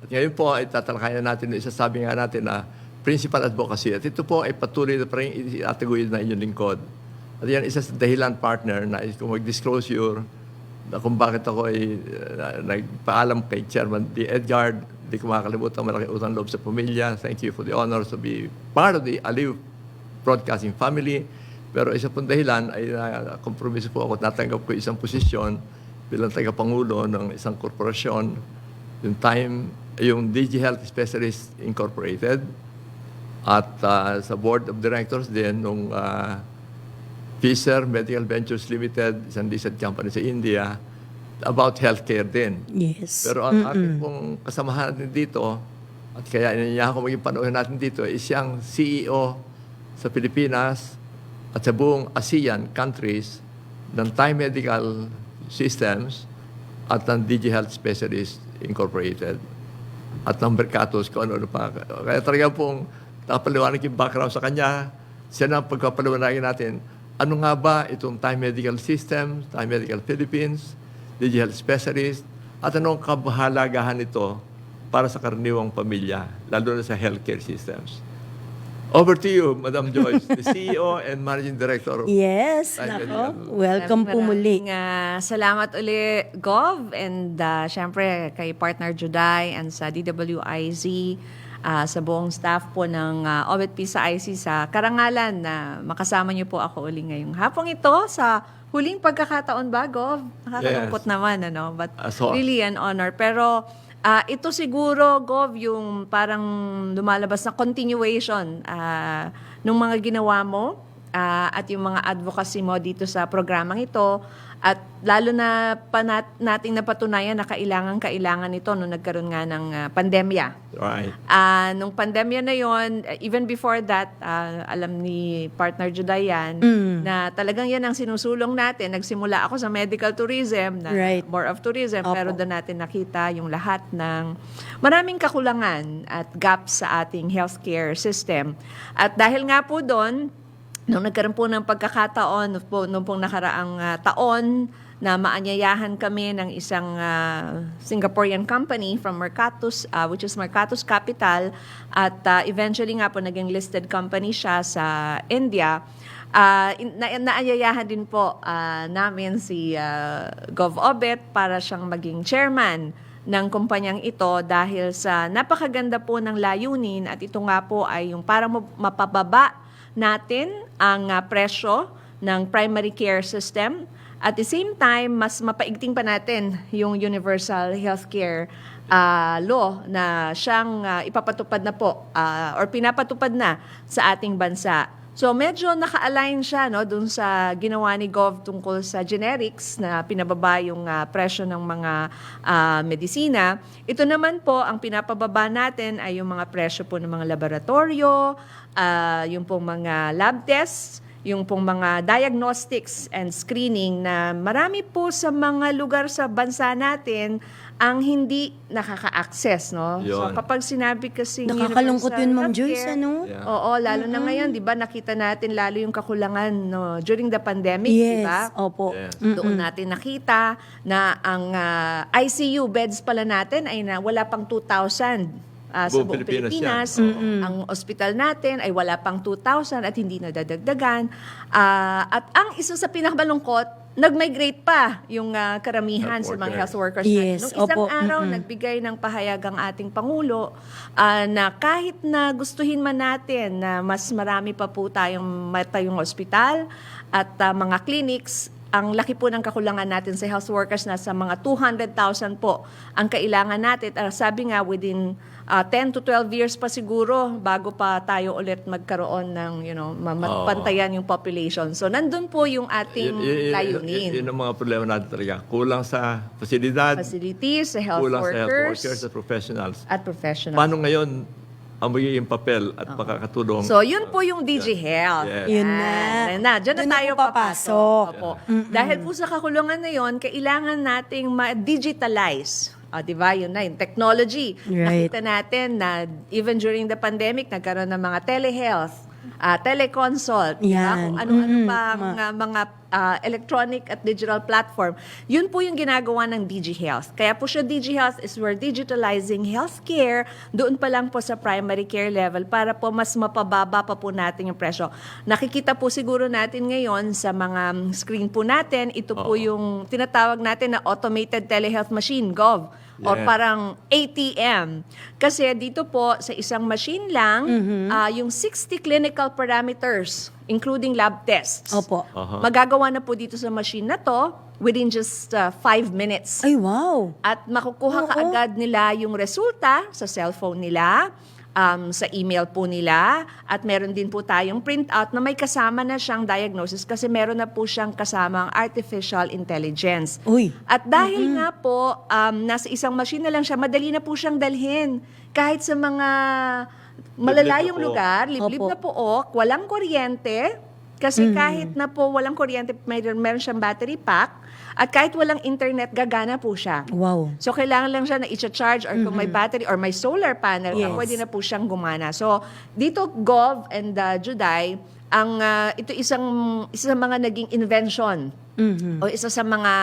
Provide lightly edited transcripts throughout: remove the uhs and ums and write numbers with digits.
At ngayon po ay tatalakayan natin, isasabi nga natin na principal advocacy. At ito po ay patuloy na parang itataguyod na inyong lingkod. At yan isa sa dahilan, partner, na kung mag-disclosure na kung bakit ako ay nagpaalam kay Chairman D. Edgard, di ko makakalimutan malaki utang loob sa pamilya. Thank you for the honor to be part of the Aliw Broadcasting family. Pero isa pong dahilan ay kompromiso po ako, natanggap ko isang posisyon bilang tagapangulo ng isang korporasyon, yung DG Health Specialist Incorporated, at sa board of directors din nung Fisher Medical Ventures Limited, isang listed company sa India, about healthcare din. Yes. Pero ang ating pong kasamahan natin dito, at kaya iniya ako maging panauhin natin dito, is siyang CEO sa Pilipinas at sa buong ASEAN countries ng Thai Medical Systems at ng DG Health Specialist Incorporated at ng Mercatus, kung ano pa. Kaya talaga pong nakapaliwanag yung background sa kanya, siya na ang pagpapaliwanagin natin. Ano nga ba itong Thai Medical Systems, Thai Medical Philippines, DG Health Specialist, at anong kabahalagahan ito para sa karaniwang pamilya, lalo na sa healthcare systems. Over to you, Madam Joyce, the CEO and Managing Director of Yes, Thai nako. Medical. Welcome po muli. Salamat uli, Gov, and syempre kay partner Juday and sa DWIZ, sa buong staff po ng OVP sa IC sa karangalan na makasama niyo po ako uli ngayong hapong ito sa huling pagkakataon ba, Gov? Nakakalungkot naman, ano? But really an honor. Pero ito siguro, Gov, yung parang lumalabas na continuation ng mga ginawa mo at yung mga advocacy mo dito sa programang ito. At lalo na nating napatunayan na kailangan ito nung nagkaroon nga ng pandemya. Right. Nung pandemya na yon, even before that, alam ni partner Juday yan, na talagang yan ang sinusulong natin. Nagsimula ako sa medical tourism, na more of tourism, pero doon natin nakita yung lahat ng maraming kakulangan at gaps sa ating healthcare system. At dahil nga po doon, nung nagkaroon po ng pagkakataon, nung pong nakaraang taon, na maanyayahan kami ng isang Singaporean company from Mercatus, which is Mercatus Capital, at eventually nga po naging listed company siya sa India. Naanyayahan din po namin si Gov. Obet para siyang maging chairman ng kumpanyang ito dahil sa napakaganda po ng layunin, at ito nga po ay yung parang mapababa natin ang presyo ng primary care system. At the same time, mas mapaigting pa natin yung universal healthcare law na siyang ipapatupad na po or pinapatupad na sa ating bansa. So medyo naka-align siya dun sa ginawa ni Gov tungkol sa generics na pinababa yung presyo ng mga medisina. Ito naman po, ang pinapababa natin ay yung mga presyo po ng mga laboratorio, yung pong mga lab tests, yung pong mga diagnostics and screening na marami po sa mga lugar sa bansa natin ang hindi nakaka-access, no? Yun. So kapag sinabi kasi Nakakalungkot yun, Ma'am Joyce, healthcare, ano? Yeah. Oo, lalo na ngayon, 'di ba? Nakita natin lalo yung kakulangan during the pandemic, 'di ba? Yes, opo. Yes. Doon natin nakita na ang ICU beds pala natin ay wala pang 2,000. Sa buong Pilipinas. Ang ospital natin ay wala pang 2,000 at hindi nadadagdagan. At ang isa sa pinakamalungkot, nag-migrate pa yung karamihan sa mga health workers natin. Yes, Nung isang opo. araw, nagbigay ng pahayag ang ating Pangulo na kahit na gustuhin man natin na mas marami pa po tayong ospital at mga clinics, ang laki po ng kakulangan natin sa health workers na sa mga 200,000 po ang kailangan natin. Sabi nga, within 10 to 12 years pa siguro bago pa tayo ulit magkaroon ng, mapantayan yung population. So, nandun po yung ating layunin. Yun ang mga problema natin talaga. Kulang sa fasilidad, Facilities, sa health kulang sa health workers, workers at professionals. at professionals. Paano ngayon ang magiging papel at makakatulong? So, yun po yung DG Health. Yes. Yun na. Diyan na Doon na tayo po papasok. Opo. Dahil po sa kakulungan na yun, kailangan nating ma-digitalize. Di ba? Yun na, yung technology. Right. Nakita natin na even during the pandemic, nagkaroon ng mga telehealth teleconsult, di ba? Yan. Kung ano-ano pang mga electronic at digital platform. Yun po yung ginagawa ng DigiHealth. Kaya po siya DigiHealth is we're digitalizing healthcare doon pa lang po sa primary care level para po mas mapababa pa po natin yung presyo. Nakikita po siguro natin ngayon sa mga screen po natin, ito po yung tinatawag natin na automated telehealth machine, GOV. Or Yeah. parang ATM. Kasi dito po, sa isang machine lang, yung 60 clinical parameters, including lab tests. Opo. Magagawa na po dito sa machine na to within just 5 minutes. Ay, wow. At makukuha Oo. kaagad nila yung resulta sa cellphone nila, sa email po nila, at meron din po tayong printout na may kasama na siyang diagnosis kasi meron na po siyang kasamang artificial intelligence. Uy. At dahil nga po, nasa isang machine na lang siya, madali na po siyang dalhin. Kahit sa mga malalayong na po. lugar, liblib Opo. na pook, walang kuryente. Kasi kahit na po walang kuryente, meron siyang battery pack. At kahit walang internet, gagana po siya. Wow. So, kailangan lang siya na i-charge or kung may battery or may solar panel, Yes. pwede na po siyang gumana. So, dito, Gov and Juday, ito isa sa mga naging invention o isa sa mga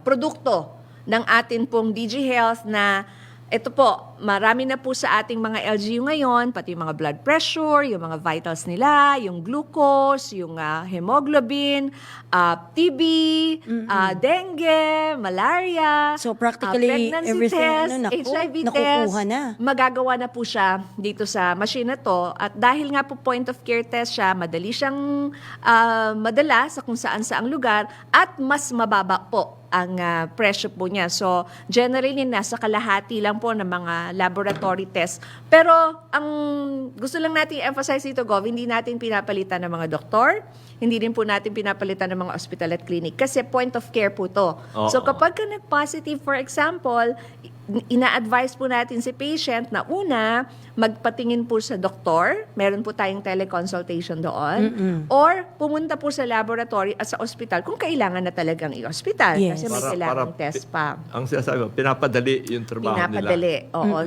produkto ng atin pong DigiHealth na ito po, marami na po sa ating mga LGU ngayon, pati yung mga blood pressure, yung mga vitals nila, yung glucose, yung hemoglobin, TB, dengue, malaria, So, practically, pregnancy everything, test, naku, HIV nakukuha test, na. magagawa na po siya dito sa machine na to. At dahil nga po point of care test siya, madali siyang madala sa kung saan saang lugar at mas mababa po ang presyo po niya. So, generally, nasa kalahati lang po ng mga laboratory test. Pero, ang gusto lang natin i-emphasize dito, Gov, hindi natin pinapalitan ng mga doktor, hindi din po natin pinapalitan ng mga hospital at clinic kasi point of care po to. So, kapag ka nag-positive, for example, ina-advise po natin si patient na una, magpatingin po sa doktor, meron po tayong teleconsultation doon, or pumunta po sa laboratory at sa ospital kung kailangan na talagang i-hospital Yes. kasi may kailangang test pa. Ang sinasabi mo, pinapadali yung trabaho Pinapadali. nila. Oo.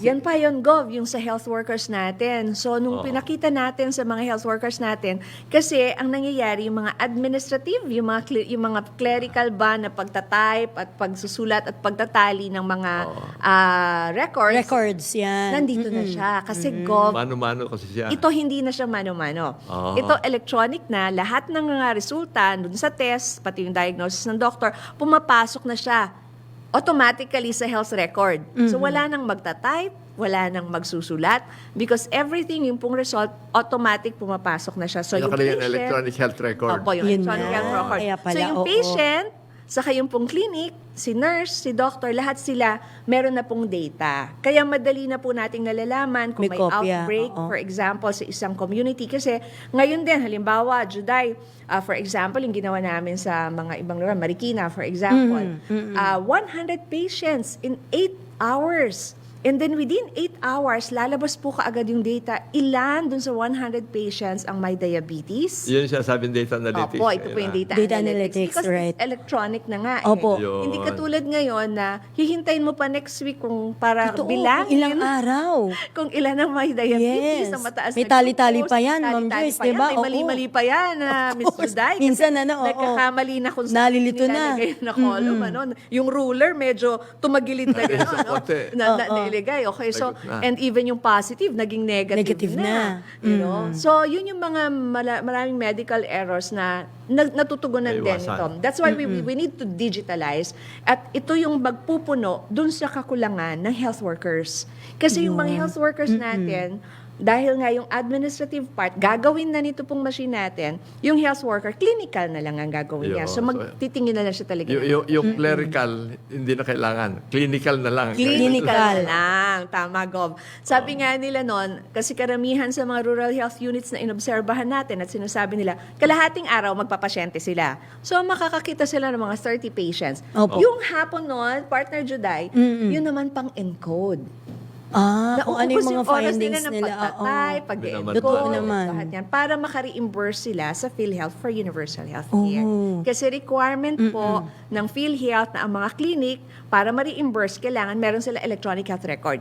Yan pa yun, Gov, yung sa health workers natin. So, nung pinakita natin sa mga health workers natin, kasi ang nangyayari, yung mga administrative, yung mga clerical ba na pagtatype at pagsusulat at pagtatali ng mga records, Records, yan. nandito na siya. Kasi, Gov, Mano-mano kasi siya. ito hindi na siya mano-mano. Oo. Ito electronic na, lahat ng mga resulta dun sa test, pati yung diagnosis ng doctor, pumapasok na siya automatically sa health record. So wala nang magta-type, wala nang magsusulat because everything, yung pong result, automatic pumapasok na siya. So yung Nakalagay yung patient, electronic health record. Opo, yung Yun electronic na. health record. Kaya pala, So yung oo. patient, saka yung pong clinic, si nurse, si doctor, lahat sila meron na pong data. Kaya madali na po nating nalalaman kung May may kopya, outbreak, oo. for example, sa isang community. Kasi ngayon din, halimbawa, Juday, for example, yung ginawa namin sa mga ibang lugar, Marikina, for example, 100 patients in 8 hours. And then within 8 hours, lalabas po kaagad yung data. Ilan dun sa 100 patients ang may diabetes? Yun siya sabing data analytics. Opo, ito po yung data, Data analytics, Because right. it's electronic na nga. Opo. Yun. Hindi katulad ngayon na hihintayin mo pa next week kung para Totoo, bilangin ilang araw. kung ilan ang may diabetes Yes. na mataas May na tali-tali glucose, pa yan, Ma'am tali-tali Joyce, pa di ba? yan, May Oo. mali-mali pa yan, Miss course. Juday. Kasi Minsan, oo. nagkakamali na kung saan Nalilito na. nilalagay na column. Ano. Yung ruler, medyo tumagilid na gano'n. Sa konti. Nilagay. Okay, so, May gitna. and even yung positive, naging negative na. You know? So, yun yung mga maraming medical errors na natutugunan din Maiwasan. ito. That's why we need to digitalize. At ito yung magpupuno dun sa kakulangan ng health workers. Kasi yung mga health workers natin, dahil nga yung administrative part, gagawin na nito pong machine natin, yung health worker, clinical na lang ang gagawin niya. Yun. So, magtitingin na lang siya talaga. Yung clerical, hindi na kailangan. Clinical na lang. Clinical lang. Tama, Gov. Sabi nga nila noon, kasi karamihan sa mga rural health units na inobserbahan natin at sinasabi nila, kalahating araw magpapasyente sila. So, makakakita sila ng mga 30 patients. Opo. Yung hapon noon, partner Juday, yun naman pang encode. Kung ano yung mga oras findings ng nila. pagtatay, Totoo pag-encode, naman. lahat yan, para maka-reimburse sila sa PhilHealth for universal healthcare. Oh. Kasi requirement po ng PhilHealth na ang mga clinic, para ma-reimburse, kailangan meron sila electronic health record.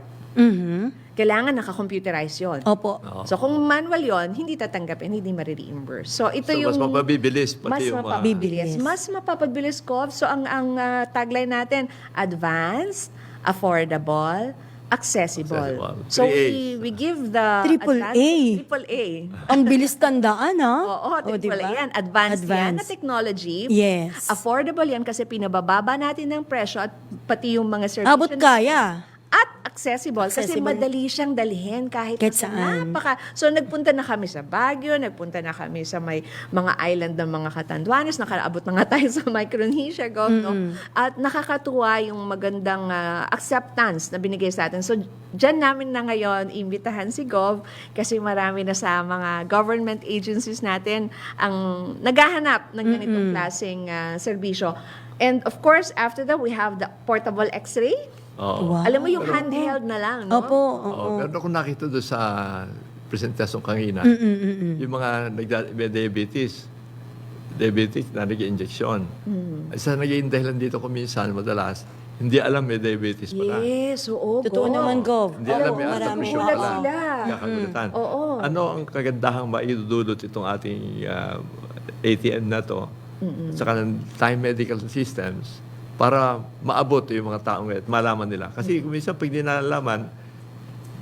Kailangan naka-computerize yun. Opo. So kung manual yon, hindi tatanggapin, hindi ma-reimburse. So ito So, yung mas mapabibilis mas pati yung mga... mapapabilis. Mas mapapabilis ko. So ang tagline natin, advanced, affordable, accessible. So Three A's. we give the Triple A. Triple A. Ang bilis tandaan, ha? Oo, triple diba? A yan. Advanced yan na technology. Yes. Affordable yan kasi pinabababa natin ng presyo at pati yung mga services. Abot kaya. At accessible, kasi Accessible. madali siyang dalhin kahit Saan. So nagpunta na kami sa Baguio, nagpunta na kami sa may mga island ng mga Catanduanes, nakaabot na nga tayo sa Micronesia, Gov, no? At nakakatuwa yung magandang acceptance na binigay sa atin. So dyan namin na ngayon imbitahan si Gov kasi marami na sa mga government agencies natin ang naghahanap ng ganitong klaseng serbisyo. And of course, after that, we have the portable x-ray. Oo. Wow. Alam mo yung handheld na lang, no? Opo. Oo. Pero kung nakita doon sa presentasyon kanina, yung mga may diabetes na nag-injection. Isa naging dahilan dito kung minsan, madalas, hindi alam may diabetes pala. Yes, oo. Totoo naman, Gov. Hindi alam may marami. presyon Nagugulat pala. sila. Kakagulatan. Oo. Ano ang kagandahang maidudulot itong ating ATM na to sa kanang time medical systems para maabot yung mga taong at malaman nila. Kasi kung minsan pag di nalalaman,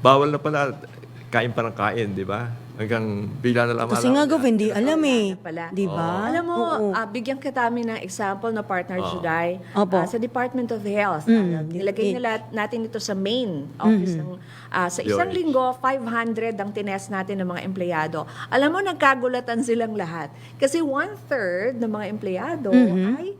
bawal na pala kain pa ng kain, di ba? Hanggang bigla na lang Kasi nga, malaman Gov, hindi alam eh. Pala. Di ba? Alam mo, Oo. bigyan kita namin ng example na partner Juday Opo. sa Department of Health. Nilagay nila natin ito sa main office ng sa isang DOH. linggo, 500 ang tinest natin ng mga empleyado. Alam mo, nagkagulatan silang lahat. Kasi 1/3 ng mga empleyado ay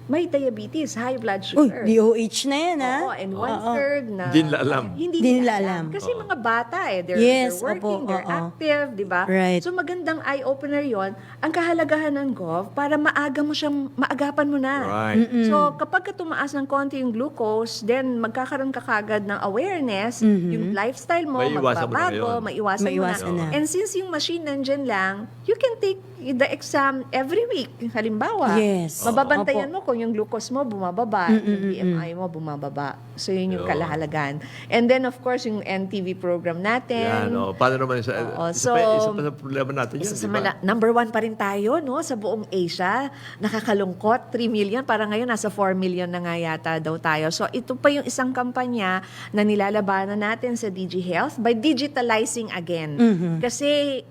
may diabetes, high blood Uy, sugar. DOH na yan, ha? Oo, and 1/3 na... Hindi nila alam. Hindi Di nila nila alam. alam. Kasi mga bata They're, Yes, they're working, opo, they're oo. active, di ba? Right. So magandang eye-opener yon ang kahalagahan ng Gov para maaga mo siyang, maagapan mo na. Right. So kapag ka tumaas ng konti yung glucose, then magkakaroon ka kagad ng awareness, yung lifestyle mo, Maiiwasan mo na magbabago, ngayon. maiwasan Maiwasan mo na. na. And since yung machine nandyan lang, you can take the exam every week. Halimbawa, Yes. mababantayan Opo. mo kung yung glucose mo bumababa, yung BMI mo bumababa. So yun yung kalahalagan. And then of course yung NTV program natin. Yan, paano naman isa, Oo, isa, isa pa sa problema natin yun, Isa sa di ba? number 1 pa rin tayo, no, sa buong Asia. Nakakalungkot, 3 million. Para ngayon, nasa 4 million na nga yata daw tayo. So, ito pa yung isang kampanya na nilalabanan natin sa DG Health by digitalizing again. Kasi,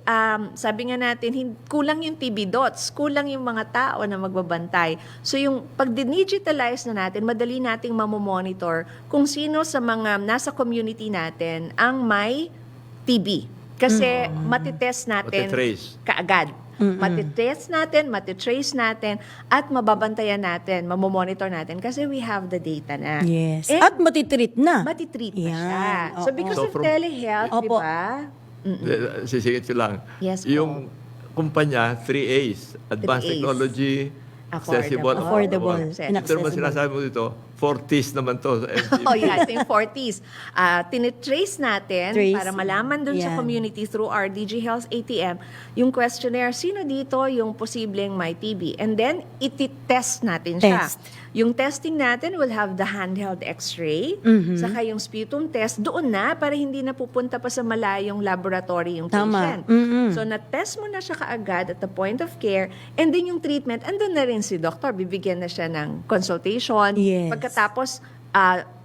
sabi nga natin, kulang yung TB dots, kulang yung mga tao na magbabantay. So, yung pag-digitalize na natin, madali nating mamomonitor kung sino sa mga nasa community natin ang may TB. Kasi matitest natin Matitrace. kaagad. Matitest natin, matitrace natin, at mababantayan natin, mamomonitor natin kasi we have the data na. Yes. And At matitreat na. matitreat na Yan, siya. So oo. because So of from- telehealth, di Opo. ba? Sisigit ko lang. Yes po. Yung kumpanya, 3A's. Advanced 3A's. Technology, accessible, Affordable. Accessible. Ito naman sinasabi mo dito, 40s naman to sa NTV. Oh yes, yung 40s. Tinitrace natin Trace. para malaman dun sa Yan. community through our DG Health ATM, yung questionnaire, sino dito yung posibleng may TB. And then, iti-test natin siya. Test. Yung testing natin will have the handheld x-ray, saka yung sputum test, doon na para hindi na pupunta pa sa malayong laboratory yung Tama. patient. So, na-test mo na siya kaagad at the point of care, and then yung treatment, andun na rin si doktor, bibigyan na siya ng consultation. Yes. Pagkatapos,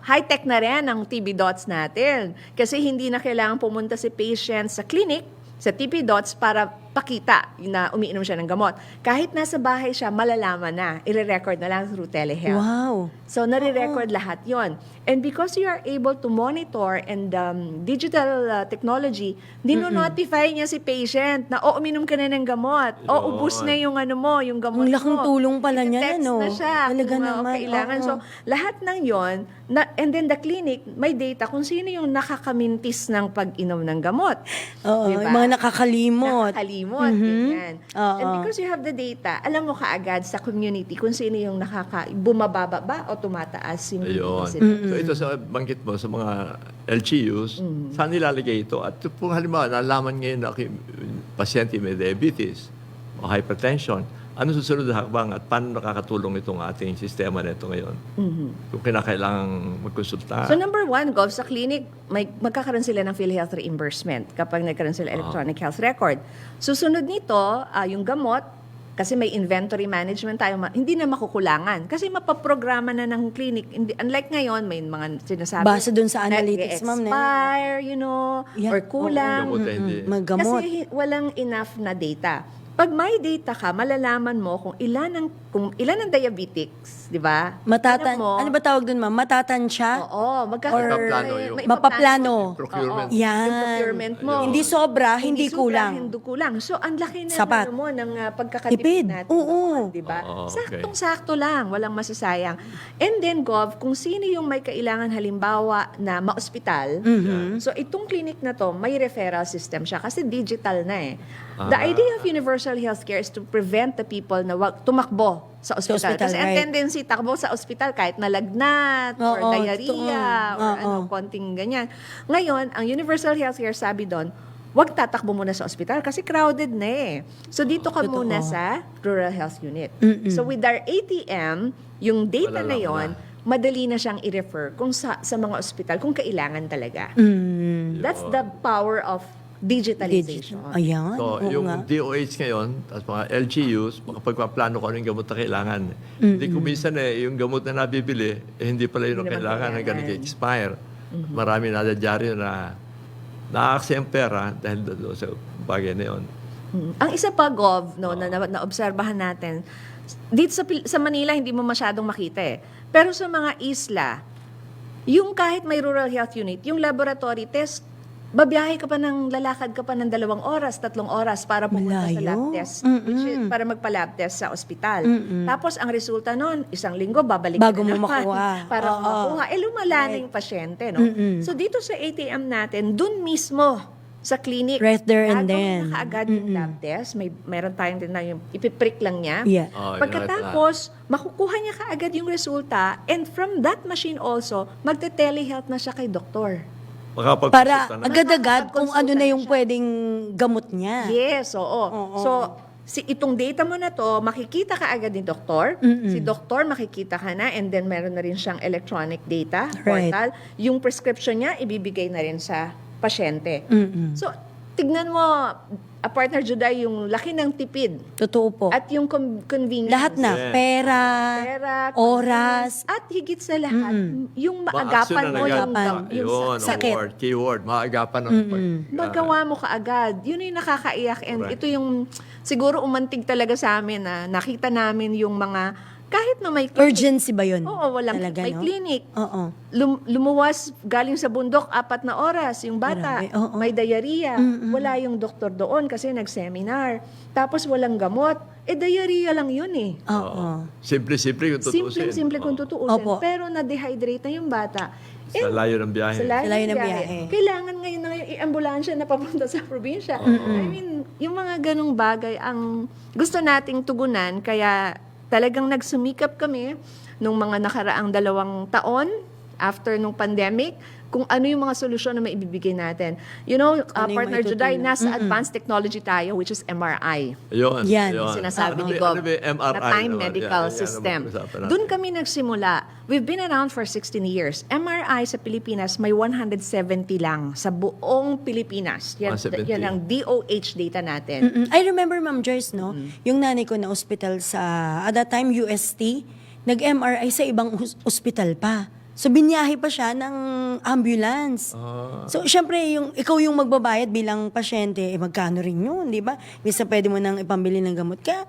high-tech na rin ang TB dots natin. Kasi hindi na kailangan pumunta si patient sa clinic, sa TB dots para pakita na umiinom siya ng gamot. Kahit nasa bahay siya, malalaman na. I-record na lang through telehealth. Wow. So, nare-record lahat yon. And because you are able to monitor and digital technology, dino-notify niya si patient na, uminom ka na ng gamot. Ubus na yung yung gamot Ang laking mo. tulong pala niya, Iti-text no? na siya Talaga kung, naman, kailangan. oo. So, lahat ng yon, and then the clinic, may data kung sino yung nakakamintis ng pag-inom ng gamot. Oo, Diba? yung mga nakakalimot. Nakakalimot. nakalimot. Ganyan. Oo. And because you have the data, alam mo kaagad sa community kung sino yung bumababa ba o tumataas yung Ayun. incidence. So ito sa banggit mo sa mga LGUs, saan nilalagay ito? At kung halimbawa, nalaman ngayon na pasyente may diabetes o hypertension, ano susunod na hakbang at paano nakakatulong itong ating sistema nito ngayon? Kung kinakailangang magkonsulta. So number one, Gov, sa clinic, magkakaroon sila ng PhilHealth reimbursement kapag nagkaroon sila electronic health record. Susunod nito, yung gamot, kasi may inventory management tayo, hindi na makukulangan. Kasi mapaprograma na ng clinic. Unlike ngayon, may mga sinasabi. Base dun sa analytics, ma'am, na- expire, Yeah. or kulang. Gamot eh, hindi. Maggamot. Kasi walang enough na data. Pag may data ka, malalaman mo kung ilan ang diabetics, di ba? Alam mo, Ano ba tawag dun, ma'am? Matatansya? Oo, Mapaplano yung- Mapaplano. Procurement. Oo. Yan. Yung procurement mo. Hindi sobra, hindi kulang. Hindi kulang. So, ang laki na Sapat. mo ng pagkakatipid Tipid. natin. Oo. Di ba? Oo, okay. Saktong-sakto lang. Walang masasayang. And then, Gov, kung sino yung may kailangan halimbawa na ma-ospital, so itong clinic na to, may referral system siya kasi digital na eh. The idea of universal healthcare is to prevent the people na tumakbo sa ospital. ospital, Kasi ang right. tendency, takbo sa ospital kahit nalagnat or Oo, diarrhea totoo. or Oo. konting ganyan. Ngayon, ang universal healthcare sabi doon, huwag tatakbo muna sa ospital kasi crowded na eh. So dito ka Totoo. muna sa rural health unit. So with our ATM, yung data na Malalaman yon, madali na siyang i-refer kung sa mga ospital kung kailangan talaga. That's the power of digitalization. Ayan. So, oo yung nga. DOH ngayon, at mga LGUs, makapagpaplano ko ano yung gamot na kailangan. Hindi ko minsan yung gamot na nabibili, hindi pala yun ang Hindi naman kailangan hanggang kailangan. nag-expire. Marami nadadyaryo na naakse ang pera dahil doon sa bagay na yun. Ang isa pa, Gov, na obserbahan natin, dito sa Manila, hindi mo masyadong makita eh. Pero sa mga isla, yung kahit may rural health unit, yung laboratory test, babiyahe ka pa lalakad ka pa ng 2 oras, 3 oras para pumunta sa lab Malayo. test. Which is, para magpa-lab test sa ospital. Tapos, ang resulta nun, 1 linggo, babalik Bago ka na mo naman makuha. Para Oo. makuha. Lumala na yung pasyente, no? So, dito sa ATM natin, dun mismo, sa clinic. Right there and gagawin then. na kaagad yung lab test. Meron tayong din na yung ipiprick lang niya. Yeah. Oh, Pagkatapos, makukuha niya kaagad yung resulta and from that machine also, magte-telehealth na siya kay doktor. Para Makapagkonsulta na. agad-agad kung ano na yung siya. pwedeng gamot niya. Yes, oo. So, itong data mo na to, makikita ka agad ni doktor. Si doktor, makikita ka na and then meron na rin siyang electronic data Right. portal. Yung prescription niya, ibibigay na rin sa pasyente. So, tignan mo, partner Juday, yung laki ng tipid Totoo po. at yung convenience. Lahat na. Yes. Pera, Pera, oras. at higit sa lahat, yung Ma-action maagapan na mo agad. yung Ayun, sakit. award, keyword, maagapan ng magawa mo kaagad. Yun yung nakakaiyak. And Correct. ito yung siguro umantig talaga sa amin na nakita namin yung mga kahit na may clinic. Urgency ba yun? Oo, walang Talaga, may no? clinic. Oo. Lumuwas galing sa bundok 4 na oras yung bata. Grabe, oo. May diarrhea. Wala yung doktor doon kasi nag-seminar. Tapos walang gamot. Diarrhea lang yun eh. Oo. Simple-simple kung tutusin. Simple kung tutuusin. Opo. Pero na-dehydrate na yung bata. Sa layo ng biyahe. Sa layo layo ng ng biyahe. biyahe. Kailangan ngayon na yung ambulansya na papunta sa probinsya. I mean, yung mga ganong bagay ang gusto nating tugunan. Kaya talagang nagsumikap kami nung mga nakaraang 2 taon after nung pandemic kung ano yung mga solusyon na maibibigay natin. You know, Ano yung partner Juday, maitutulong? nasa advanced technology tayo, which is MRI. Ayun. Yan. ayun. Sinasabi Ano ni ba- Gob, ano ba yung MRI na Time naman? Medical Yan, yan ang System. pag-usapan natin. Doon kami nagsimula. We've been around for 16 years. MRI sa Pilipinas, may 170 lang sa buong Pilipinas. Yan, 170. yan ang DOH data natin. I remember, Ma'am Joyce, no? Yung nanay ko na hospital sa, at that time, UST, nag-MRI sa ibang ospital pa. So, binyahe pa siya ng ambulance. So, syempre, ikaw yung magbabayad bilang pasyente, magkano rin yun, di ba? Bisa pwede mo nang ipambili ng gamot. Kaya,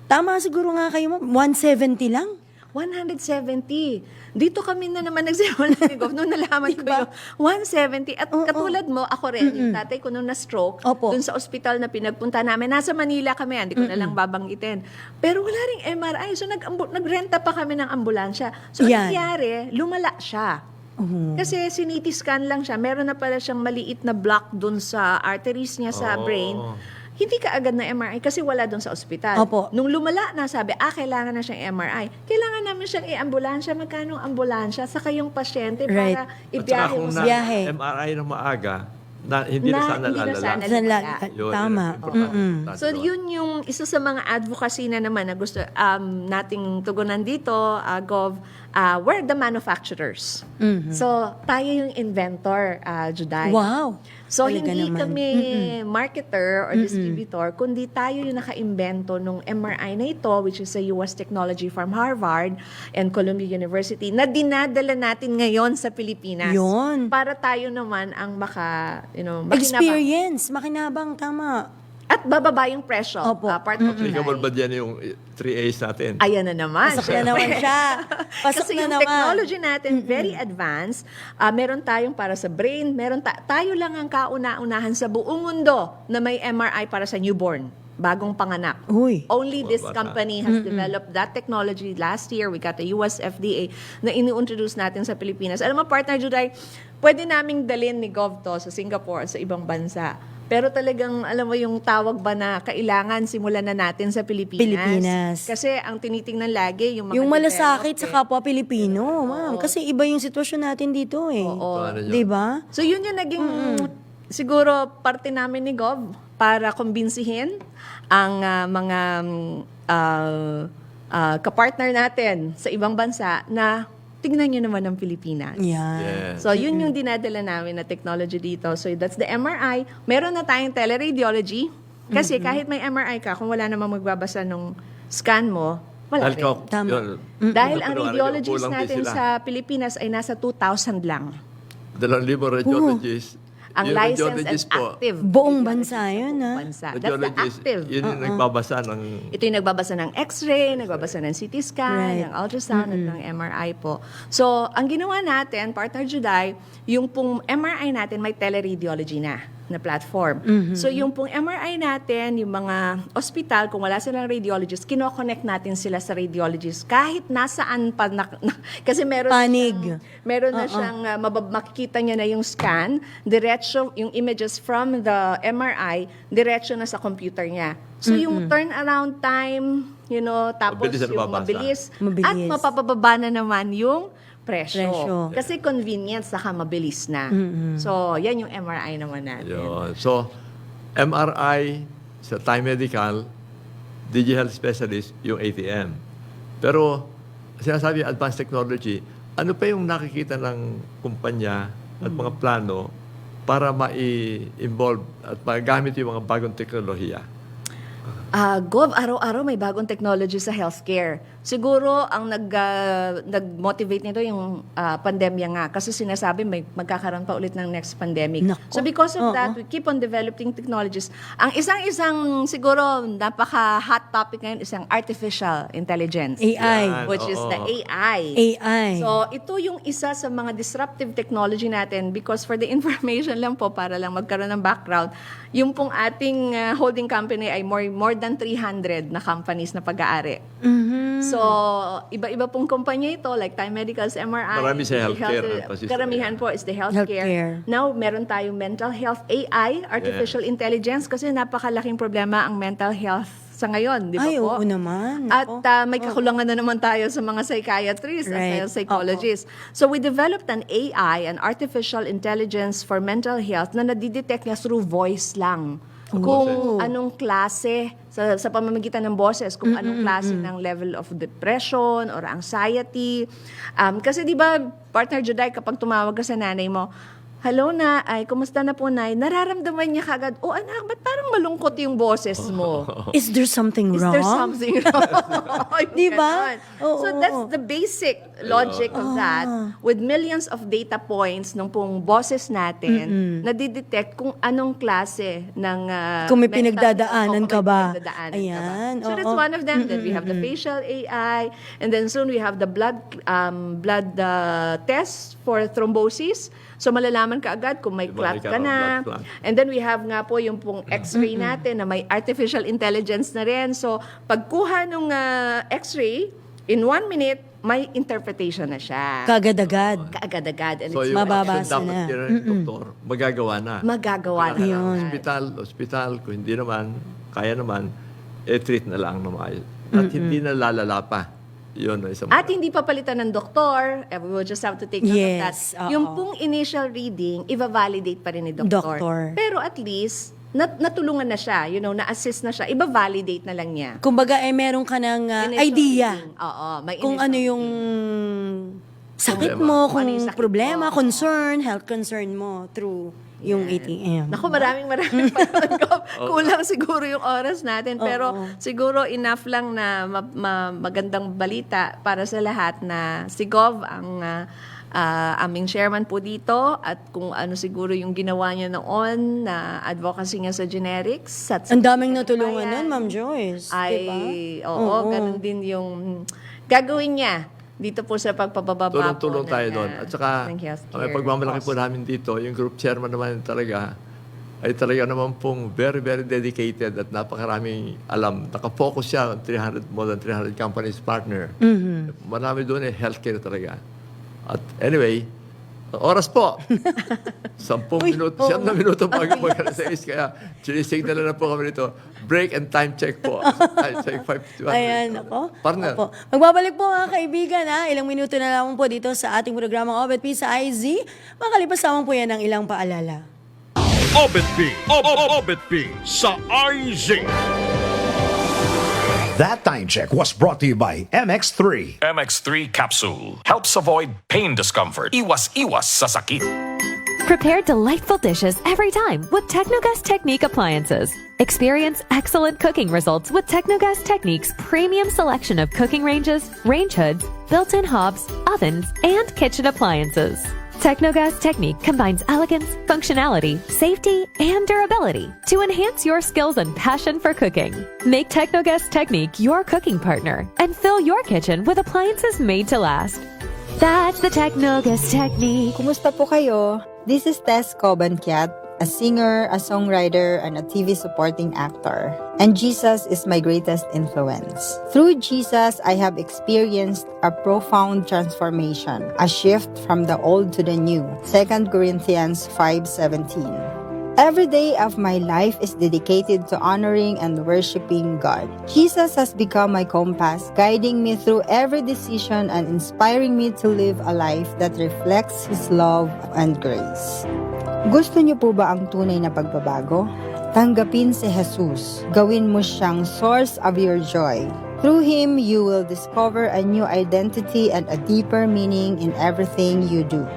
tama siguro nga kayo, ma'am, 170 lang. 170. Dito kami na naman nagsimula ni Gov. Nung nalaman ko Diba? yung 170. At katulad mo, ako rin, yung tatay ko nung na-stroke, Opo. dun sa ospital na pinagpunta namin, nasa Manila kami, hindi ko na lang babanggitin. Pero wala ring MRI. So nagrenta pa kami ng ambulansya. So ang Yan. nangyari, lumala siya. Kasi CT scan lang siya. Meron na pala siyang maliit na block dun sa arteries niya sa Oh. brain. hindi ka agad na MRI kasi wala doon sa ospital. Opo. Nung lumala na, sabi, kailangan na siyang MRI. Kailangan namin siyang i-ambulansya. Magkano ang ambulansya? Saka yung pasyente Right. para At saka ibiyahe kung mo na sa... Biyahe. MRI ng maaga, hindi na sana hindi na lalala. sana Saan wala. Yun, Tama. importante So, doon. yun yung isa sa mga advocacy na naman na gusto nating tugunan dito, Gov, we're the manufacturers. So, tayo yung inventor, Juday. Wow. So, Talaga hindi naman. kami marketer or distributor, kundi tayo yung naka-imbento nung MRI na ito, which is a US technology from Harvard and Columbia University, na dinadala natin ngayon sa Pilipinas. Yun. Para tayo naman ang makinabang. Experience. Makinabang, tama. At bababa yung presyo. Opo. Part of Applicable ba July. dyan yung 3A's natin? Ayan na naman. Pasok na naman siya. Pasok Kasi na yung naman. technology natin, very advanced. Meron tayong para sa brain, meron tayo lang ang kauna-unahan sa buong mundo na may MRI para sa newborn, bagong panganak. Uy. Only this Bata. company has developed that technology. Last year, we got the US FDA na ini-introduce natin sa Pilipinas. Alam mo, partner Juday, pwede naming dalhin ni Gov to sa Singapore, sa ibang bansa. Pero talagang, alam mo, yung tawag ba na kailangan simulan na natin sa Pilipinas. Kasi ang tinitingnan lagi, yung mga Yung malasakit developed, sa kapwa Pilipino, ma'am. Kasi iba yung sitwasyon natin dito eh. Oo. Ano yun? Di ba? So yun yung naging siguro parte namin ni Gov para kumbinsihin ang mga kapartner natin sa ibang bansa na tignan nyo naman ang Pilipinas. Yan. Yes. So, yun yung dinadala namin na technology dito. So, that's the MRI. Meron na tayong teleradiology. Kasi kahit may MRI ka, kung wala namang magbabasa nung scan mo, wala rin. Tama. Dahil ang Kunwari, radiologists kulang din natin sila. sa Pilipinas ay nasa 2,000 lang. 2,000 radiologists. Ang Yung licensed and radiologist po, active. Buong bansa yun, ha? Bansa. That's the radiologist, active. yun yung nagbabasa ng... Ito yung nagbabasa ng x-ray, nagbabasa ng CT scan, Right. ng ultrasound, at ng MRI po. So, ang ginawa natin, Partner Juday, yung pong MRI natin may teleradiology na platform. So, yung pong MRI natin, yung mga hospital, kung wala silang radiologist, kinoconnect natin sila sa radiologist kahit nasaan pa, kasi meron Panig. meron na siyang, makikita niya na yung scan, diretso, yung images from the MRI, diretso na sa computer niya. So, yung turnaround time, tapos Mabilis na yung nababasa. mabilis, at Mabilis. mapapababa na naman yung presyo. Presyo. Kasi convenience, saka mabilis na. So, yan yung MRI naman natin. Yun. So, MRI sa Time Medical, digital specialist, yung ATM. Pero, sinasabi advanced technology, ano pa yung nakikita ng kumpanya at mga plano para ma-involve at magamit yung mga bagong teknolohiya? Gov, araw-araw may bagong technology sa healthcare. Siguro ang nag-motivate nito yung pandemya nga kasi sinasabi may magkakaroon pa ulit ng next pandemic. Nako. So because of that, we keep on developing technologies. Ang isang siguro napaka-hot topic ngayon is ang artificial intelligence. AI. Yan, Which is oo. the AI. AI. So, ito yung isa sa mga disruptive technology natin because for the information lang po, para lang magkaroon ng background, yung pong ating holding company ay more than 300 na companies na pag-aari. So, iba-iba pong kumpanya ito, like Time Medical's MRI. Marami sa healthcare, Karamihan po is the healthcare. Healthcare. Now, meron tayong mental health AI, artificial intelligence, kasi napakalaking problema ang mental health sa ngayon, di ba Ay, po? oo naman. At Nako. may kakulangan na naman tayo sa mga psychiatrists Right. at psychologists. So we developed an AI, an artificial intelligence for mental health na nadidetect niya through voice lang. Kung anong klase, sa pamamagitan ng boses, kung anong klase ng level of depression or anxiety. Kasi di ba, Partner Juday, kapag tumawag ka sa nanay mo, hello na, ay, kumusta na po, Nay? Nararamdaman niya kagad, oh anak, ba't parang malungkot yung boses mo? Is there something Is wrong? there something wrong? Di ba? Ganon. Oo, So oo, that's oo. the basic logic of that. With millions of data points ng pong boses natin, nadidetect kung anong klase ng Kung may mental- pinagdadaanan kung ka may ba? pinagdadaanan ka Ayan, So that's oo. one of them. Then we have the facial AI, and then soon we have the blood test for thrombosis. So malalaman ka agad kung may Diba, clot ka ikaw, na. blood clot. And then we have nga po yung pong x-ray natin na may artificial intelligence na rin. So pagkuha ng x-ray, in 1 minute, may interpretation na siya. Kagad-agad. Kaagad-agad. And So it's yung Mababasa action dapat na. ng doktor, magagawa na. magagawa na. Kailangan hospital, kung hindi naman, kaya naman, treat na lang na maayos. At hindi na lalala pa. Yun ang isang At hindi pa palitan ng doktor. We will just have to take note of that. Yes, oo. Yung pong initial reading, i-validate pa rin ni doktor. Doktor. Pero at least, natulungan na siya, na-assist na siya, i-validate na lang niya. Kumbaga, meron ka ng Initial idea reading. Oo, may kung initial ano yung sakit Problema. mo, Kung kung ano yung sakit problema, mo. concern, health concern mo through yung ATM. Naku, maraming panahon ko. Kulang siguro yung oras natin. Pero siguro enough lang na magandang balita para sa lahat na si Gov ang aming chairman po dito at kung ano siguro yung ginawa niya noon na advocacy niya sa generics. At sa Ang daming mga natulungan bayan, nun, Ma'am Joyce. Ay, diba? oo, ganun din yung gagawin niya dito po sa pagpababa tulong-tulong po tayo doon. At saka, ng healthcare may pagmamalaki po cost. namin dito, yung group chairman naman talaga, ay talaga naman pong very, very dedicated at napakaraming alam. Nakafocus siya on more than 300 companies partner. Marami doon healthcare talaga. At anyway, oras po. 10 minuto, 7 minuto bago mag-6. Kaya, sinisignal na po kami nito. Break and time check po. Time check 5. Ayan, ako. Partner. Opo. Magbabalik po mga kaibigan, ha? Ilang minuto na lang po dito sa ating programang OBET sa IZ. Makalipas lamang po yan ng ilang paalala. OBET sa IZ. That time check was brought to you by MX3. MX3 capsule helps avoid pain discomfort. Iwas sa sakit. Prepare delightful dishes every time with Technogas Technique appliances. Experience excellent cooking results with Technogas Technique's premium selection of cooking ranges, range hoods, built-in hobs, ovens, and kitchen appliances. Technogas Technique combines elegance, functionality, safety, and durability to enhance your skills and passion for cooking. Make Technogas Technique your cooking partner and fill your kitchen with appliances made to last. That's the Technogas Technique. Kumusta po kayo? This is Tess Cobanquiat, a singer, a songwriter, and a TV supporting actor. And Jesus is my greatest influence. Through Jesus, I have experienced a profound transformation, a shift from the old to the new. 2 Corinthians 5:17. Every day of my life is dedicated to honoring and worshiping God. Jesus has become my compass, guiding me through every decision and inspiring me to live a life that reflects His love and grace. Gusto niyo po ba ang tunay na pagbabago? Tanggapin si Jesus. Gawin mo siyang source of your joy. Through Him, you will discover a new identity and a deeper meaning in everything you do.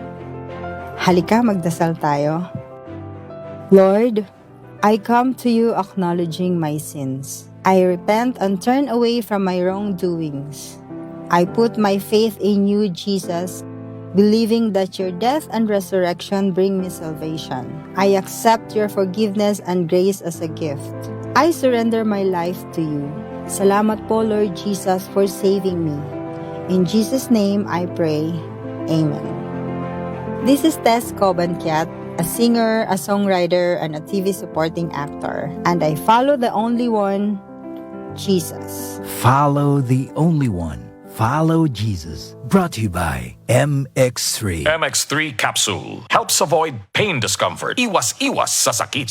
Halika, magdasal tayo. Lord, I come to you acknowledging my sins. I repent and turn away from my wrongdoings. I put my faith in you, Jesus, believing that your death and resurrection bring me salvation. I accept your forgiveness and grace as a gift. I surrender my life to you. Salamat po, Lord Jesus, for saving me. In Jesus' name I pray. Amen. This is Tess Cobanquiat, a singer, a songwriter, and a TV supporting actor. And I follow the only one, Jesus. Follow the only one. Follow Jesus. Brought to you by MX3. MX3 capsule helps avoid pain discomfort. Iwas sa sakit.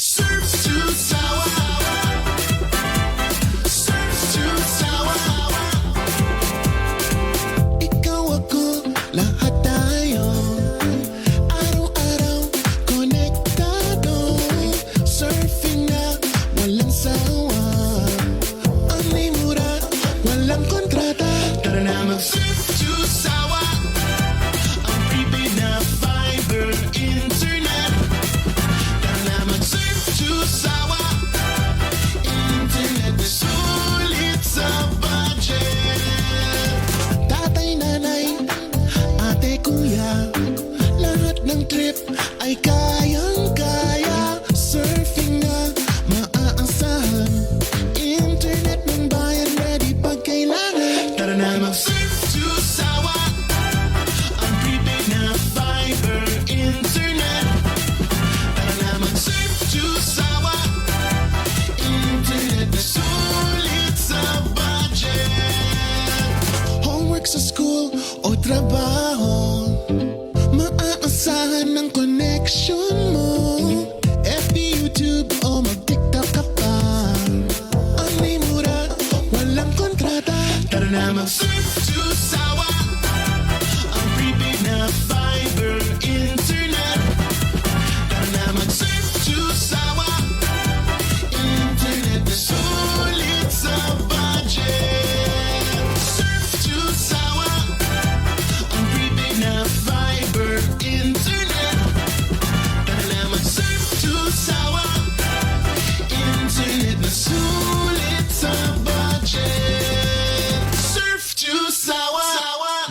Ikaw ako, lahat tayo. Araw-araw, konektado. Surfing na, walang sawa. Ang mura, walang kontrata. Tara na mag-surf to sawa. Ang prepaid na fiber internet. Tara na mag-surf to sawa.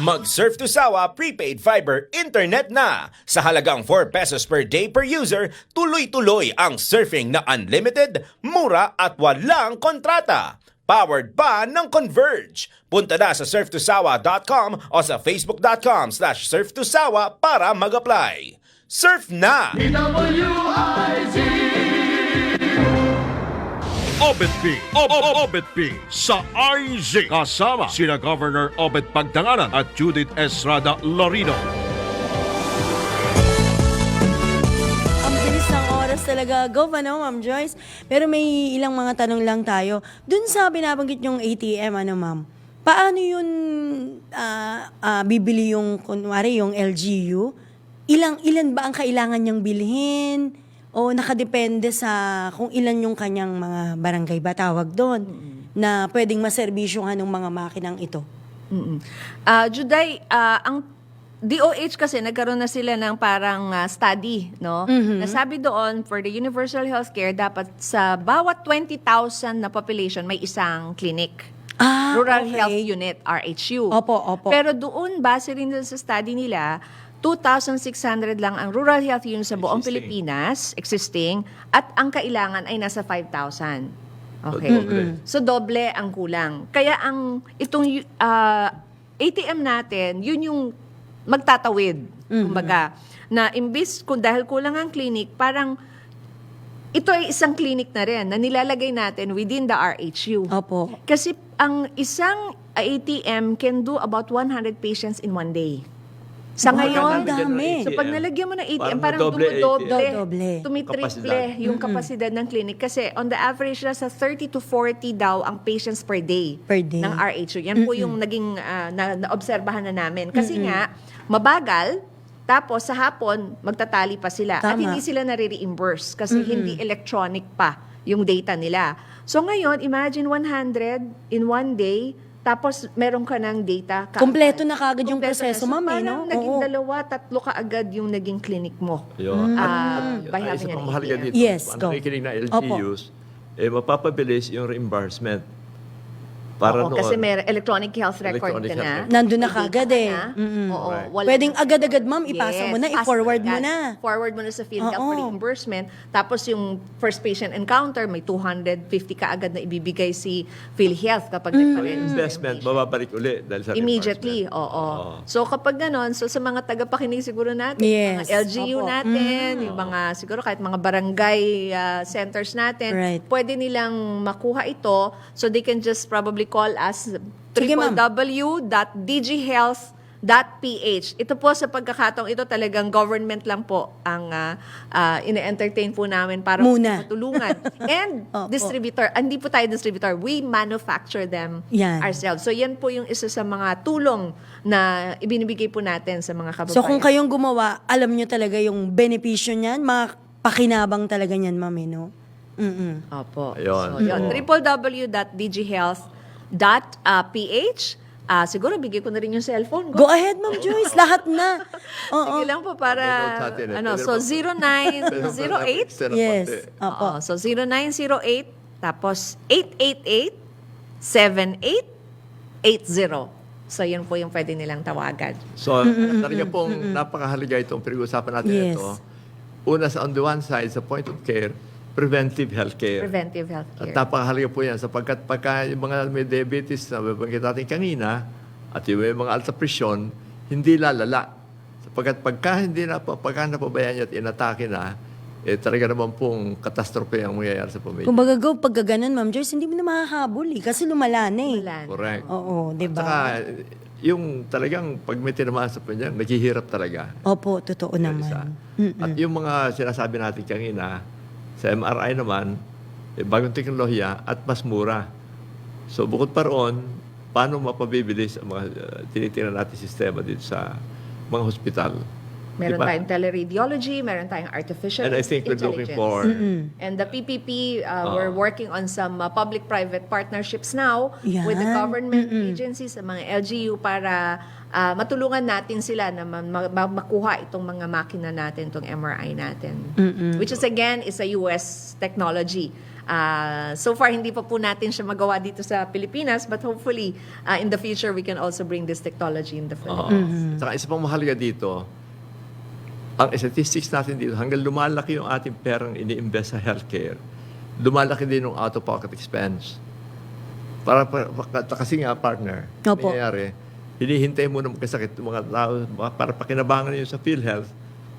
Mag-Surf to Sawa prepaid fiber internet na. Sa halagang 4 pesos per day per user, tuloy-tuloy ang surfing na unlimited, mura at walang kontrata. Powered pa ng Converge. Punta na sa surftosawa.com o sa facebook.com/surftosawa para mag-apply. Surf na! Obet P. Obet P. Sa IZ. Kasama sina Governor Obet Pagdanganan at Judith Estrada Lorino. Ang bilis ng oras talaga, Ma'am Joyce. Pero may ilang mga tanong lang tayo. Dun sa binabanggit yung ATM, ma'am? Paano yun bibili yung, kunwari, yung LGU? Ilan ba ang kailangan niyang bilhin? O nakadepende sa kung ilan yung kanyang mga barangay ba tawag doon na pwedeng maserbisyuhan ng mga makinang ito? Juday, ang DOH kasi nagkaroon na sila ng parang study, no? Nasabi doon, for the universal healthcare, dapat sa bawat 20,000 na population, may isang clinic. Rural Health Unit, RHU. Opo. Pero doon, base rin dun sa study nila, 2,600 lang ang rural health unit sa buong Pilipinas, existing, at ang kailangan ay nasa 5,000. Okay. So, doble ang kulang. Kaya itong ATM natin, yun yung magtatawid. Kumbaga, na imbis kung dahil kulang ang clinic, parang ito ay isang clinic na rin na nilalagay natin within the RHU. Opo. Kasi ang isang ATM can do about 100 patients in one day. Sa ngayon, dami. So pag nalagyan mo ng ATM, parang Doble. tumitriple yung kapasidad ng clinic. Kasi on the average, nasa 30 to 40 daw ang patients per day, ng RHU. Yan po yung naging naobserbahan na namin. Kasi nga, mabagal, tapos sa hapon, magtatali pa sila. At hindi sila nare-reimburse kasi hindi electronic pa yung data nila. So ngayon, imagine 100 in one day, tapos meron ka ng data. Kompleto na kagad yung proseso, ma'am, so, no? Naging 2, 3 ka agad yung naging clinic mo. Yun. By Ay, having isa an pang mahalaga ATM. dito, Yes, ang nakikinig na LGUs, mapapabilis yung reimbursement. Para Oo, kasi may electronic health record ka na. Nandun na May kagad data ka eh. na. Oo. Pwedeng agad-agad, ma'am, ipasa mo na, Yes, i-forward mo agad. na. Forward mo na sa PhilHealth for Oo. reimbursement. Tapos yung first patient encounter, may 250 ka agad na ibibigay si PhilHealth kapag nagpa-register. investment, bababalik uli dahil sa Immediately, reimbursement. oo. So kapag ganon, so sa mga tagapakinig siguro natin, Yes, mga LGU opo. natin, yung mga siguro kahit mga barangay centers natin, Right. pwede nilang makuha ito so they can just probably call us Sige, ma'am. www.dghealth.ph. Ito po sa pagkakataong ito talagang government lang po ang ine-entertain po namin para Muna. matulungan. And Opo. distributor, hindi po tayo distributor, we manufacture them Yan. ourselves. So yan po yung isa sa mga tulong na ibinibigay po natin sa mga kababayan. So kung kayong gumawa, alam nyo talaga yung benepisyo niyan, mapakinabang talaga niyan, ma'am, no? Opo. Ayun. So, yun. www.dghealth.ph. Siguro bigay ko na rin yung cellphone. Go ahead, Ma'am Joyce. Lahat na. Oo. Sige lang po para, Pwede note sa atin, eh. Pwede so ba- 0908. Pwede ba- Yes. konti? Opo. So 0908, tapos 888-7880. So yun po yung pwede nilang tawagan. So, talaga pong napakahalaga itong pinag-usapan natin Yes. ito. Una, on the one side, sa point of care, preventive healthcare. Preventive At healthcare. napakahalaga po yan sapagkat pagka yung mga may diabetes na babanggit natin kanina at yung may mga alta presyon, hindi lalala. Sapagkat pagka napabayaan niya at inatake na, talaga naman pong katastrofe ang mangyayari sa pamilya. Kung baga go, pag gaganon, Ma'am Joyce, hindi mo na makahabol eh. Kasi lumala na eh. Wala na. Correct. Oo, di At ba? saka, yung talagang pag may tinamaan sa pamilya, naghihirap talaga. Opo, totoo Isa. naman. At yung mga sinasabi natin kanina, sa MRI naman, bagong teknolohiya at mas mura. So bukod pa roon, paano mapabibilis ang mga tinitingnan natin sistema dito sa mga hospital? Meron Diba? tayong teleradiology, meron tayong artificial And I think we're looking intelligence. for And the PPP, we're working on some public-private partnerships now with the Yan. government agencies, sa mga LGU, para matulungan natin sila na makuha itong mga makina natin, itong MRI natin. Which is again, is a US technology. So far, hindi pa po natin siya magawa dito sa Pilipinas, but hopefully, in the future, we can also bring this technology in the Philippines. Saka isa pang mahalaga dito, ang statistics natin dito, hanggang lumalaki yung ating perang ini-invest sa healthcare, lumalaki din yung out-of-pocket expense. Kasi nga, partner, Opo. nangyayari, hinihintay mo na magkasakit yung mga tao para pakinabangan nyo sa PhilHealth,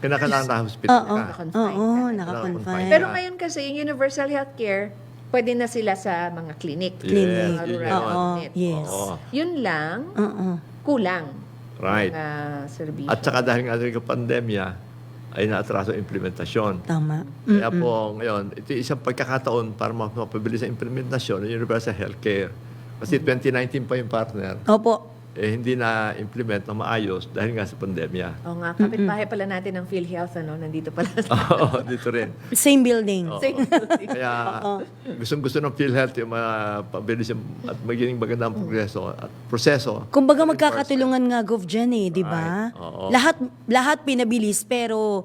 kinakailangan na hospital ka. Oo, naka-confine. Pero ngayon kasi, yung universal healthcare, pwede na sila sa mga clinic. Clinic. Mga rural Oo, unit. yes. Oo. Yun lang, kulang. Right. Mga serbisyo. At saka dahil nga sa pandemya, ay naatraso ang implementasyon. Tama. Kaya po ngayon, ito isang pagkakataon para mapabilis ang implementasyon ng universal healthcare. Kasi 2019 pa yung partner, Opo. hindi na-implement na maayos dahil nga sa pandemya. Oo nga, kapitbahay pala natin ng PhilHealth, nandito pala. Oo, dito rin. Same building. Kaya gustong-gusto ng PhilHealth yung mapabilis at magiging magandang proseso. Kumbaga magkakatulungan nga Gov dyan di ba? Right. Oo. Lahat pinabilis pero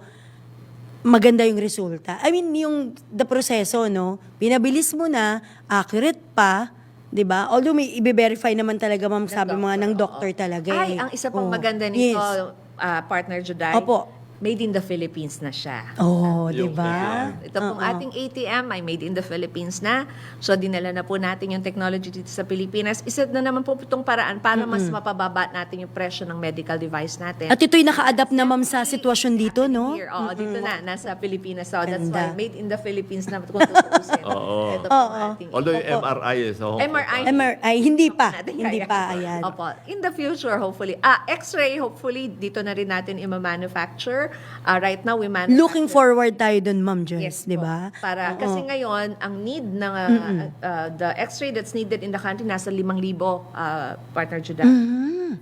maganda yung resulta. I mean, yung the proseso, no? Pinabilis mo na, accurate pa, 'di ba? Although may i-verify naman talaga, ma'am, sabi mga ng doctor talaga. Ay, ang isa pang Oo. maganda nito, Yes. Partner Juday, Opo. made in the Philippines na siya. Oh, 'di Yung ba? Ito pong ating ATM ay made in the Philippines na. So, dinala na po natin yung technology dito sa Pilipinas. Isa na naman po itong paraan para mas mapababa natin yung presyo ng medical device natin. At ito'y naka-adapt na, ma'am, sa sitwasyon dito, no? Here, dito na, nasa Pilipinas. So, that's Ganda. why made in the Philippines na kung tutuusin. Oo. Ito po ating Although yung MRI is sa Hong Kong. MRI. Hindi pa. natin Hindi kaya. pa, ayan. Opo. In the future, hopefully. X-ray, hopefully, dito na rin natin i-manufacture. Right now, we manufacture. Looking forward tayo dun, Ma'am Yes, Joyce, 'di ba? po. Para Oo. kasi ngayon ang need ng the X-ray that's needed in the country nasa 5,000 partner Judah.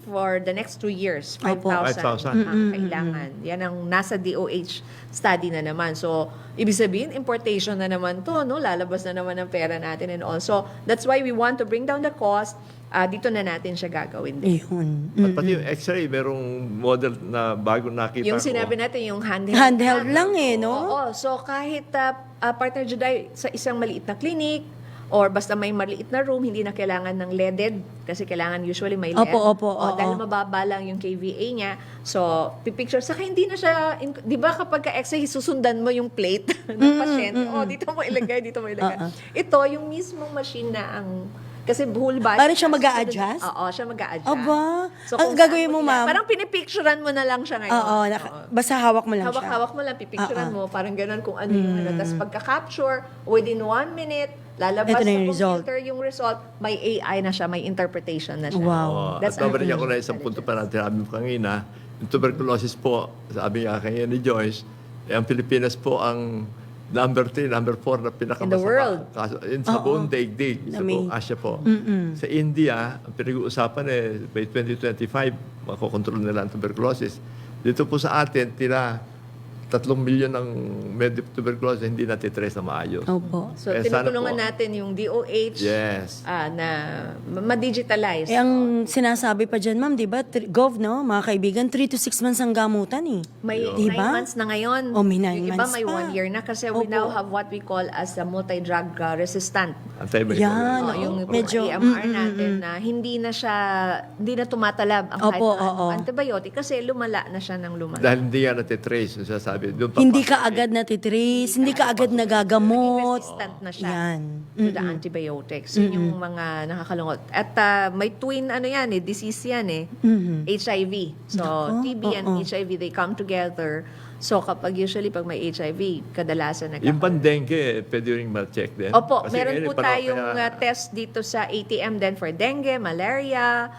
For the next 2 years, 5,000 5,000. ang kailangan. Yan ang nasa DOH study na naman. So, ibig sabihin importation na naman 'to, no? Lalabas na naman ang pera natin and also that's why we want to bring down the cost. Dito na natin siya gagawin din. Ayun. At pati yung X-ray, merong model na bago nakita Yung ko. sinabi natin, yung handheld. Handheld lang no? Oo. So, kahit partner Juday, sa isang maliit na clinic, or basta may maliit na room, hindi na kailangan ng leaded, kasi kailangan usually may LED. Opo, oo. Dahil mababa lang yung KVA niya. So, pipicture. Saka hindi na siya, di ba kapag ka-X-ray, susundan mo yung plate ng pasyente. Dito mo ilagay, dito mo ilagay. Ito, yung mismong machine na ang kasi whole body. Parang siya mag-a-adjust? Oo, siya mag-a-adjust. Aba. kung Ang gagawin saan mo, ma'am? Parang pinipicturean mo na lang siya ngayon. Oo, basta hawak mo lang siya. Hawak-hawak mo lang, pipicturean mo, parang ganun kung ano yung ano. Tapos pagka-capture, within 1 minute, lalabas Ito na sa yung computer yung result, may AI na siya, may interpretation na siya. Wow. At babalik ako na isang punto pa natin, sabi mo kanina, yung tuberculosis po, sabi nga kanina ni Joyce, ang Pilipinas po ang number 3, number 4 na pinakamasama. In the world. Kaso, sa buong daigdig, sa buong Asia po. Sa India, ang pinag-uusapan by 2025, makokontrol nila ang tuberculosis. Dito po sa atin, 3 milyon ng tuberculosis hindi natitrace na maayos. Opo. So, Kaya sana tinutulungan po- natin yung DOH Yes. na ma-digitalize. Ang sinasabi pa dyan, ma'am, di ba? Gov, no? Mga kaibigan, 3 to 6 months ang gamutan May 9 Diba? months na ngayon. May 9 Yung iba months may pa. 1 year na kasi we Opo. now have what we call as a multi-drug resistant. Yan. Yung Medyo, EMR natin na hindi na tumatalab ang kahit Opo, na anong oo. antibiotic kasi lumala na siya ng lumala. Dahil hindi yan natitrace, yung sasabi. Doon Hindi papasok ka agad natitrace, hindi ka agad nagagamot. Resistant na siya Yan. to the antibiotics. Yun yung mga nakakalungkot. At may twin disease yan HIV. So, TB and HIV, they come together. So, usually pag may HIV, kadalasan Yung pan-dengue, pwede rin ma-check din. Opo, Kasi meron ngayon, po parang tayong kaya- test dito sa ATM din for dengue, malaria,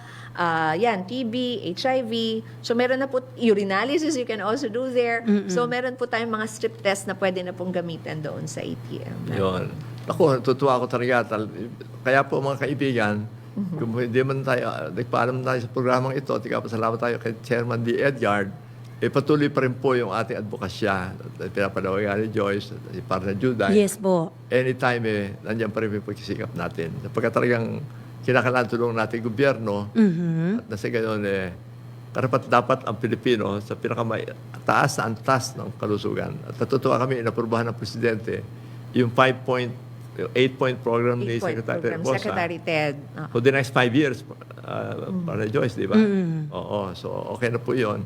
TB, HIV. So meron na po urinalysis you can also do there. So meron po tayong mga strip test na pwede na pong gamitin doon sa ATM. Yun. Ako, tutuwa ako talaga. Kaya po mga kaibigan, kung hindi man tayo, nagpaalam tayo sa programang ito, pasalamat tayo kay Chairman D. Edgard, patuloy pa rin po yung ating advokasya. Pinapanawagan ni Joyce, si Partner Juday. Yes po. Anytime, nandiyan pa rin yung pagsisikap natin. Sapagkat talagang kinakailangan tulong natin yung gobyerno. At nasa gayon, karapat dapat ang Pilipino sa pinakamataas na antas ng kalusugan. At natutuwa kami, inaprubahan ng Presidente yung 5-point yung 8-point program ni 8-point Secretary program, Bosa. Secretary Ted. For the next 5 years, para Joyce, di ba? Oo, so okay na po yun.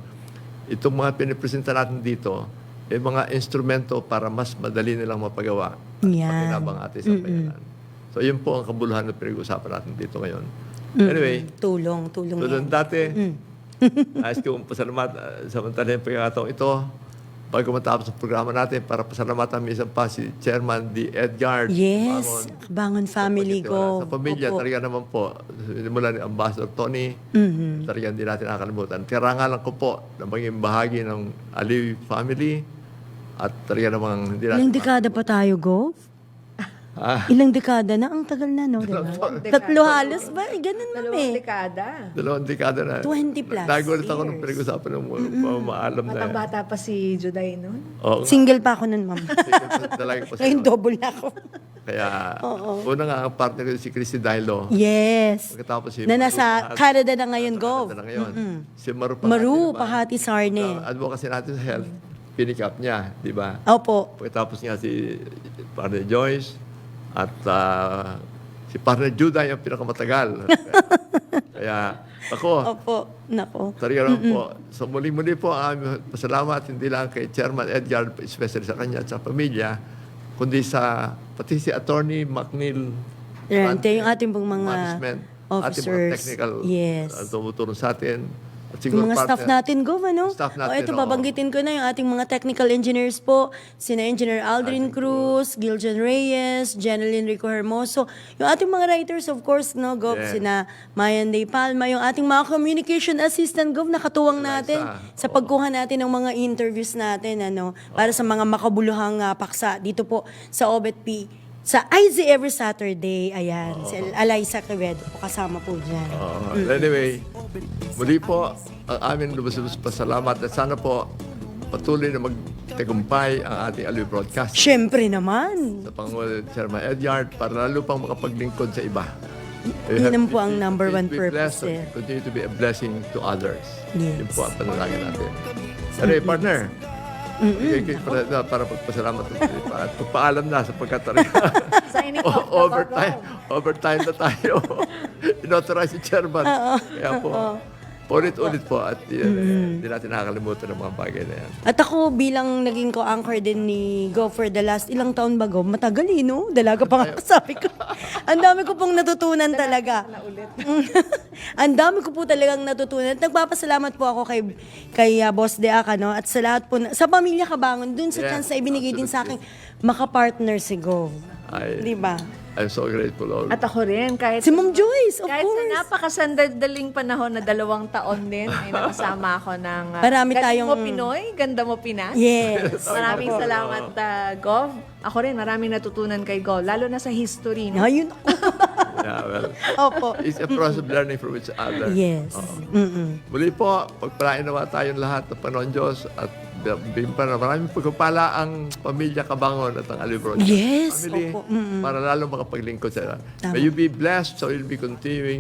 Itong mga pinipresenta natin dito, mga instrumento para mas madali nilang mapagawa. Yan. Pakinabang atin sa bayanan. So yun po ang kabuluhan na pinag-usapan natin dito ngayon. Anyway, Tulong tulad yan. dati, ayos kong pasalamat samantala yung pagkakataong ito. Bago matapos ang programa natin, para pasalamatan minsan pa si Chairman D. Edgar. Yes, Bangon family ko. Sa pamilya, Opo. talaga naman po. Mula ni Ambassador Tony, talagang hindi natin nakakalimutan. Karangalan ko po na maging bahagi ng Aliw family at talaga namang hindi natin... Ilang dekada pa tayo, Go? Ilang dekada na? Ang tagal na, no? Diba? Tatlo halos ba? Ganun ma'am Dalawang eh. dekada. 2 dekada na. 20 plus Nagulat ako nung years. pinag-usapan ng maalam na. Matang-bata pa si Juday noon. Oo, Single pa ako nun, ma'am. talaga po Ngayon, siya. double na ako. Kaya, una nga ang partner ko si Christy Dailo. Yes. Pagkatapos si Na Maru nasa Pahati. Canada na ngayon, Go. Canada na ngayon. Si Maru Pahati. Maru, diba? Pahati Sarne. Advocacy natin sa health, pinick up niya, di ba? Opo. Pagkatapos nga si partner Joyce at si partner Judah yung pinakamatagal. Kaya ako, Opo. Nako. talaga naman po. So muli-muli po ang aming pasalamat hindi lang kay Chairman Edgar, especially sa kanya at sa pamilya, kundi sa pati si Attorney McNeil Rente, yung ating pong mga management, ating mga officers. technical Yes. tumutulong sa atin. At Yung mga staff partner- natin, Go, ano? Staff natin, ito, oo. babanggitin ko na yung ating mga technical engineers po. Sina Engineer Aldrin Cruz, Giljan Reyes, Jeneline Rico Hermoso. Yung ating mga writers, of course, no, Gov, Yeah. sina Mayan Day Palma. Yung ating mga communication assistant, Gov, nakatuwang natin sa pagkuha natin ng mga interviews natin, ano, para sa mga makabuluhang paksa dito po sa OBET-P. Sa IZ every Saturday, ayan, si Eliza Quevedo po, kasama po dyan. Anyway, muli po ang aming lubos-lubos pasalamat at sana po patuloy na magtagumpay ang ating Aliw Broadcast Siyempre naman. sa Pangulo Chairman Edyard para lalo pang makapaglingkod sa iba. Yun naman po ang number one Be blessed purpose, eh. and continue to be a blessing to others. Yes. Yun po ang panalangin natin. Anyway, partner, para pagpasalamat at pagpaalam na sapagkat Signing off na ba, overtime na tayo. Inauthorize si chairman. Kaya po, ulit-ulit po at hindi natin nakakalimutan ng mga bagay na yan. At ako bilang naging co-anchor din ni Go for the last ilang taon ba, Go? Matagal eh, no? Dalaga pa nga sabi ko. Ang dami ko pong natutunan talaga. Ang dami ko po talagang natutunan. At nagpapasalamat po ako kay Boss Deac, no? At sa lahat po, sa pamilya Kabangon, dun sa Yeah, chance na ibinigay din sa akin, makapartner si Go. Ay, Di ba? I'm so grateful. All. At ako rin, kahit Si Ma'am Joyce, of kahit course. sa napakasandaling panahon na 2 taon din, ay nakasama ako ng Marami Galing tayong- mo Pinoy, Ganda Mo Pinas. Yes. Maraming salamat, Gov. Ako rin, maraming natutunan kay Gov, lalo na sa history. No? Ayun ako. Yeah, well, Opo. it's a process of learning from each other. Yes. Muli po, pagpalain nawa tayong lahat ng Panginoon Diyos at maraming pagpapala ang pamilya Kabangon at ang Aliw Broadcast Yes, family opo. para lalo makapaglingkod sa Tama. May you be blessed so you'll be continuing